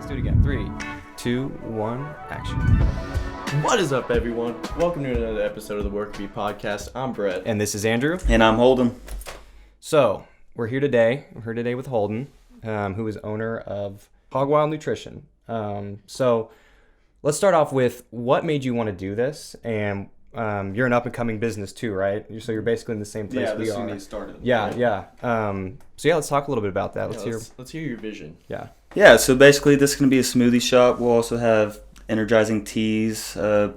do it again. 3, 2, 1, action. What is up, everyone? Welcome to another episode of the Work Bee Podcast. I'm Brett. And this is Andrew. And I'm Holden. So, we're here today. We're here today with Holden, who is owner of Hawg Wild Nutrition. So, let's start off with what made you want to do this? And you're an up-and-coming business too, right? So you're basically in the same place we are. Yeah, this started. Yeah. So yeah, let's talk a little bit about that. Let's hear your vision. Yeah, so basically this is going to be a smoothie shop. We'll also have energizing teas,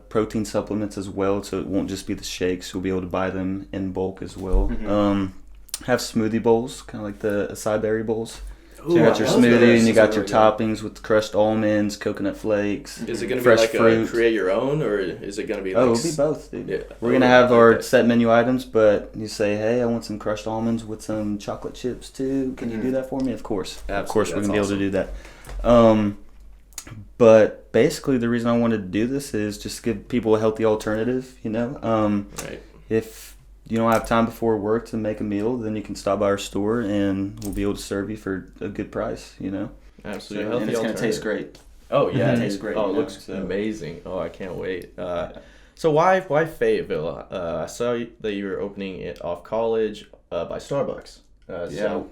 protein supplements as well, so it won't just be the shakes. You'll be able to buy them in bulk as well. Mm-hmm. Have smoothie bowls, kind of like the acai berry bowls. Ooh, So you got your smoothie and you got your really toppings with crushed almonds, coconut flakes. Is it going to be fresh like fruit. A create your own, or is it going to be like... Oh, it'll be both, dude. Yeah. We're going to have our set menu items, but you say, hey, I want some crushed almonds with some chocolate chips too. Can you do that for me? Of course. Absolutely. Of course, we're going to be able to do that. Awesome. But basically, the reason I wanted to do this is just to give people a healthy alternative, you know? Right. If you don't have time before work to make a meal, then you can stop by our store and we'll be able to serve you for a good price, you know? Absolutely. So, Healthy and it's going to taste alternative. great. Oh, yeah. It tastes great. Oh, it you know, looks so. amazing. Oh, I can't wait. So why Fayetteville? I saw that you were opening it off college by Starbucks. So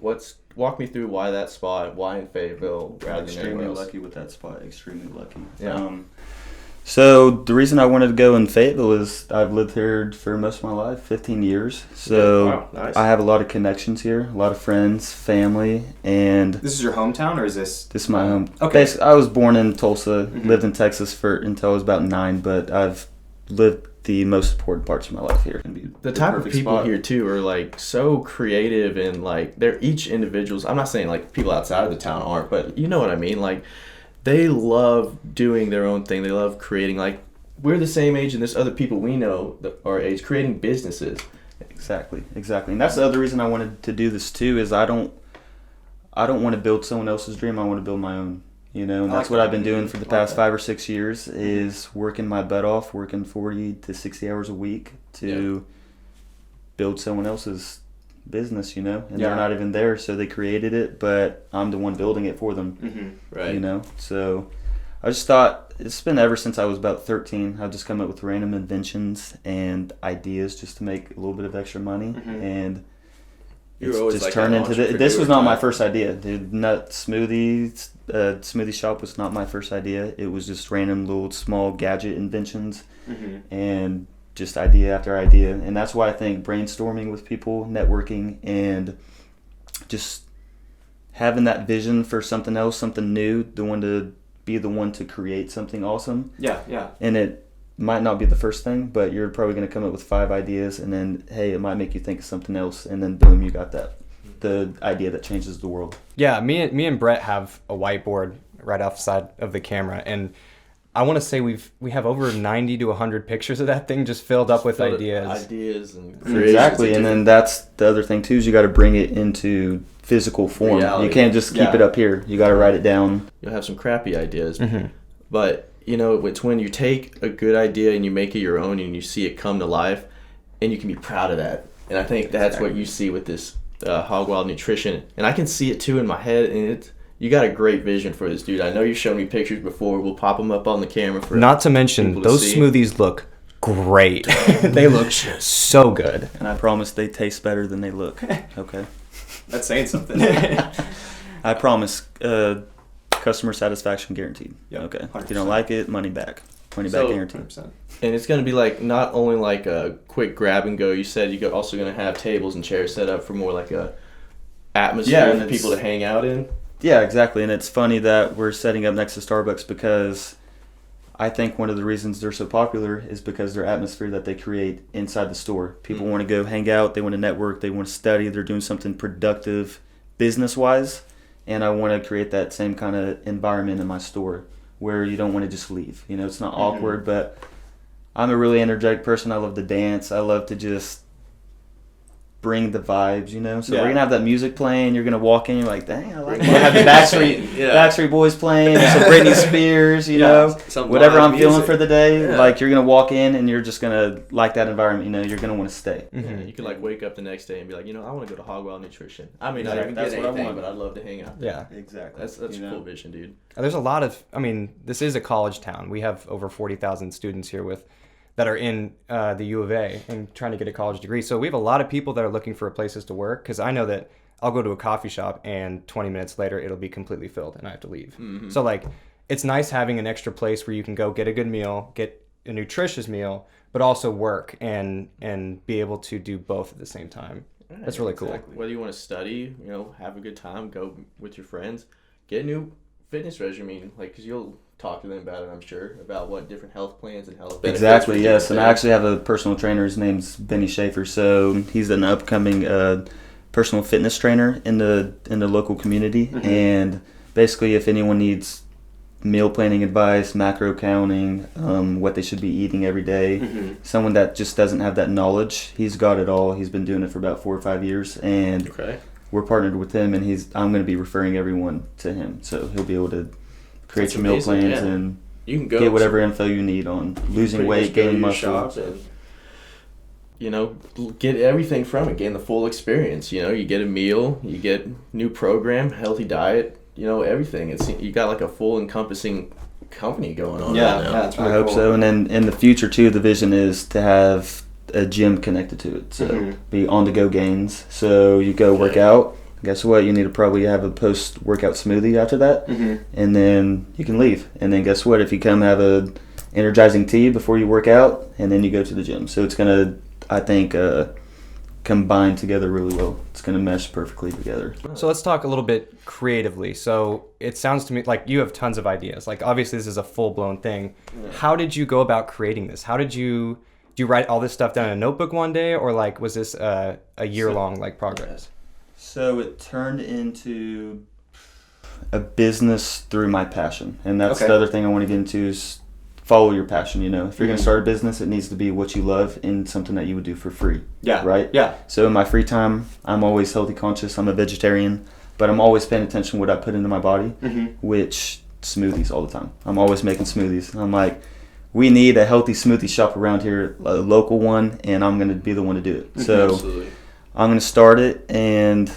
walk me through why that spot, why in Fayetteville rather than Extremely anywhere else. lucky with that spot. Extremely lucky. Yeah. So the reason I wanted to go in Fayetteville is I've lived here for most of my life, 15 years. So Wow, nice. I have a lot of connections here, a lot of friends, family, and This is your hometown, or is this? this is my home. Okay. Basically, I was born in Tulsa, Mhm. lived in Texas until I was about 9, but I've lived the most important parts of my life here. The type of perfect people spot. here too are like so creative, and like they're each individuals. I'm not saying like people outside of the town aren't, but you know what I mean. Like they love doing their own thing. They love creating. Like we're the same age, and there's other people we know that are our age creating businesses. Exactly. And that's the other reason I wanted to do this too. Is I don't want to build someone else's dream. I want to build my own. You know, and I that's like what that. I've been doing for the I like past that. 5 or 6 years. Is working my butt off, working 40 to 60 hours a week to build someone else's business. You know, and Yeah. they're not even there, so they created it, but I'm the one building it for them. Mm-hmm. Right. You know, so I just thought it's been ever since I was about 13. I've just come up with random inventions and ideas just to make a little bit of extra money, Mhm. and You were it's always just like turned an into this was entrepreneur not my type. first idea, dude. Smoothie shop was not my first idea. It was just random little small gadget inventions Mm-hmm. and just idea after idea, and that's why I think brainstorming with people, networking, and just having that vision for something else, something new, the one to create something awesome. Yeah. And it might not be the first thing, but you're probably going to come up with 5 ideas, and then hey, it might make you think of something else, and then boom, you got the idea that changes the world. Yeah, me and Brett have a whiteboard right off the side of the camera, and I want to say we have over 90 to 100 pictures of that thing just filled up with ideas. Ideas and Exactly, and then that's the other thing too, is you got to bring it into physical form. Reality. You can't just keep Yeah. it up here. You got to write it down. you'll have some crappy ideas, Mm-hmm. but you know it's when you take a good idea and you make it your own and you see it come to life, and you can be proud of that. And I think that's what you see with this Hawg Wild Nutrition, and I can see it too in my head. And you got a great vision for this, dude. I know you've shown me pictures before. We'll pop them up on the camera for Not to mention, people to those see. smoothies look great. They look so good. And I promise they taste better than they look. Okay. That's saying something. I promise. Customer satisfaction guaranteed. Yep, Okay. If 100%. you don't like it, money back. Money back guaranteed. 100%. And it's going to be like not only like a quick grab and go. You said you're also going to have tables and chairs set up for more like a atmosphere Yeah, and for people to hang out in. Yeah, exactly. And it's funny that we're setting up next to Starbucks because I think one of the reasons they're so popular is because their atmosphere that they create inside the store. People want to go hang out, they want to network, they want to study, they're doing something productive business-wise, and I want to create that same kind of environment in my store where you don't want to just leave. You know, it's not awkward, but I'm a really energetic person. I love to dance. I love to just bring the vibes, you know. So Yeah. we're gonna have that music playing. You're gonna walk in, you're like, dang, I like it. We'll have the Backstreet Boys playing, some Britney Spears, you know, some whatever live I'm feeling music. for the day. Yeah. Like you're gonna walk in and you're just gonna like that environment, you know. You're gonna want to stay. Yeah, you could like wake up the next day and be like, I want to go to Hawg Wild Nutrition. I mean, not Exactly. even That's get what I anything, want. but I'd love to hang out there. Yeah. Exactly. That's a cool vision, dude. There's a lot of, I mean, this is a college town. We have over 40,000 students here that are in the U of A and trying to get a college degree. So we have a lot of people that are looking for places to work, because I know that I'll go to a coffee shop and 20 minutes later it'll be completely filled and I have to leave. Mm-hmm. So like, it's nice having an extra place where you can go get a good meal, get a nutritious meal, but also work and be able to do both at the same time. That's really cool. Whether you want to study, have a good time, go with your friends, get a new fitness regimen, like, because you'll talk to them about it, I'm sure, about what different health plans and health benefits. Exactly, yes. And I actually have a personal trainer. His name's Benny Schaefer. So he's an upcoming personal fitness trainer in the local community. Mm-hmm. And basically, if anyone needs meal planning advice, macro counting, what they should be eating every day, Mm-hmm. someone that just doesn't have that knowledge, he's got it all. He's been doing it for about 4 or 5 years, and Okay. we're partnered with him. And I'm going to be referring everyone to him, so he'll be able to create That's your meal amazing, plans yeah. and You can go get whatever info you need on losing weight, gaining muscle. Get everything from it, gain the full experience. You get a meal, you get new program, healthy diet, everything. You got like a full encompassing company going on. Yeah, right now. that's I really hope cool. so. And then in the future too, the vision is to have a gym connected to it. So Mhm. be on the go gains. So you go work Yeah. out. Guess what? You need to probably have a post workout smoothie after that, and then you can leave. And then guess what? If you come have a energizing tea before you work out, and then you go to the gym. So it's gonna, I think, combine together really well. It's gonna mesh perfectly together. So let's talk a little bit creatively. So it sounds to me like you have tons of ideas. Like obviously this is a full-blown thing. Yeah. How did you go about creating this? How did you write all this stuff down in a notebook one day, or like was this a year-long like progress? So it turned into a business through my passion. And that's Okay. the other thing I want to get into is follow your passion, If you're going Mhm. to start a business, it needs to be what you love and something that you would do for free. Yeah. Right? Yeah. So in my free time, I'm always healthy conscious. I'm a vegetarian, but I'm always paying attention to what I put into my body, which smoothies all the time. I'm always making smoothies. I'm like, we need a healthy smoothie shop around here, a local one, and I'm going to be the one to do it. So Absolutely. I'm going to start it, and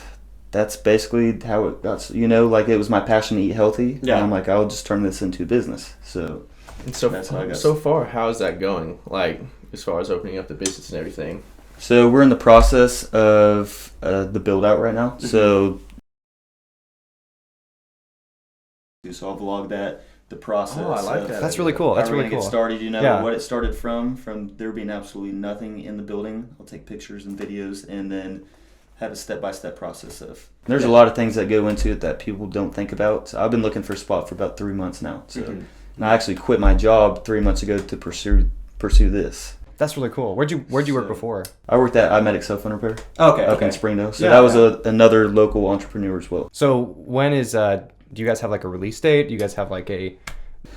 that's basically how it got. Like it was my passion to eat healthy. Yeah. And I'm like, I'll just turn this into a business. So And so, That's how I got so far, how is that going? Like, as far as opening up the business and everything? So we're in the process of the build out right now. So I'll vlog that, the process. Oh, I like of that. That's really cool. That's how we're really gonna cool. get started. Yeah. What it started from there being absolutely nothing in the building. I'll take pictures and videos, and then have a step-by-step process of. There's a lot of things that go into it that people don't think about. So I've been looking for a spot for about 3 months now. So, and I actually quit my job 3 months ago to pursue this. That's really cool. Where'd you work So- before? I worked at iMedic Cell Phone Repair Okay. up in Springdale. So Yeah, that was yeah. another local entrepreneur as well. So when is do you guys have like a release date? Do you guys have like a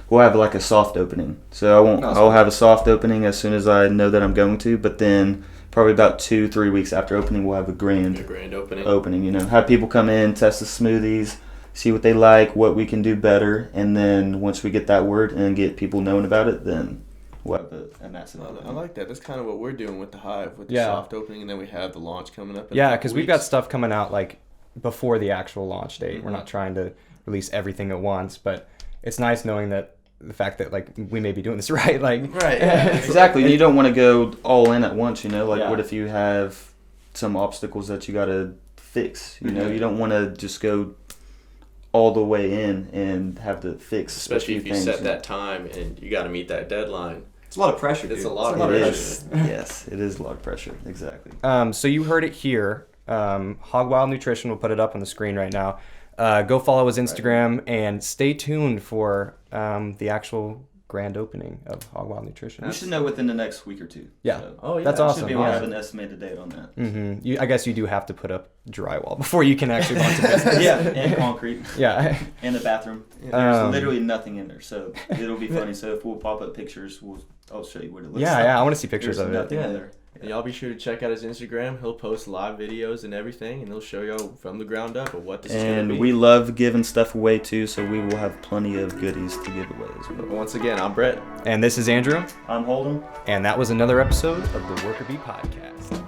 We'll have like a soft opening. So I'll have a soft opening as soon as I know that I'm going to, but then probably about 2-3 weeks after opening, we'll have a grand opening. Have people come in, test the smoothies, see what they like, what we can do better, and then once we get that word and get people knowing about it, then we'll have a massive I opening. like that. That's kind of what we're doing with the Hive, with the Yeah. soft opening, and then we have the launch coming up. In a Yeah, couple because we've got weeks. stuff coming out like before the actual launch date. We're Mhm. not trying to release everything at once, but it's nice knowing that the fact that like we may be doing this right. Like Right, yeah. Exactly. You don't want to go all in at once, Like, Yeah. what if you have some obstacles that you got to fix? Mhm. You don't want to just go all the way in and have to fix. Especially a if few you things, set that time and you got to meet that deadline. it's a lot of pressure. It's a lot of It pressure. is. Yes, it is a lot of pressure. Exactly. So you heard it here. Hawg Wild Nutrition. We'll put it up on the screen right now. Go follow his Instagram and stay tuned for the actual grand opening of Hawg Wild Nutrition. We should know within the next week or two. Yeah. So Oh, yeah. That's we awesome. should be able to Yeah. have an estimated date on that. I guess you do have to put up drywall before you can actually launch a business. And concrete. Yeah. And a bathroom. There's literally nothing in there, so it'll be funny. So if we'll pop up pictures, I'll show you what it looks like. Yeah. I want to see pictures There's of it. nothing in Yeah. there. And y'all be sure to check out his Instagram. He'll post live videos and everything, and he'll show y'all from the ground up of what this is going to be. And we love giving stuff away too, so we will have plenty of goodies to give away as well. Once again, I'm Brett. And this is Andrew. I'm Holden. And that was another episode of the Worker Bee Podcast.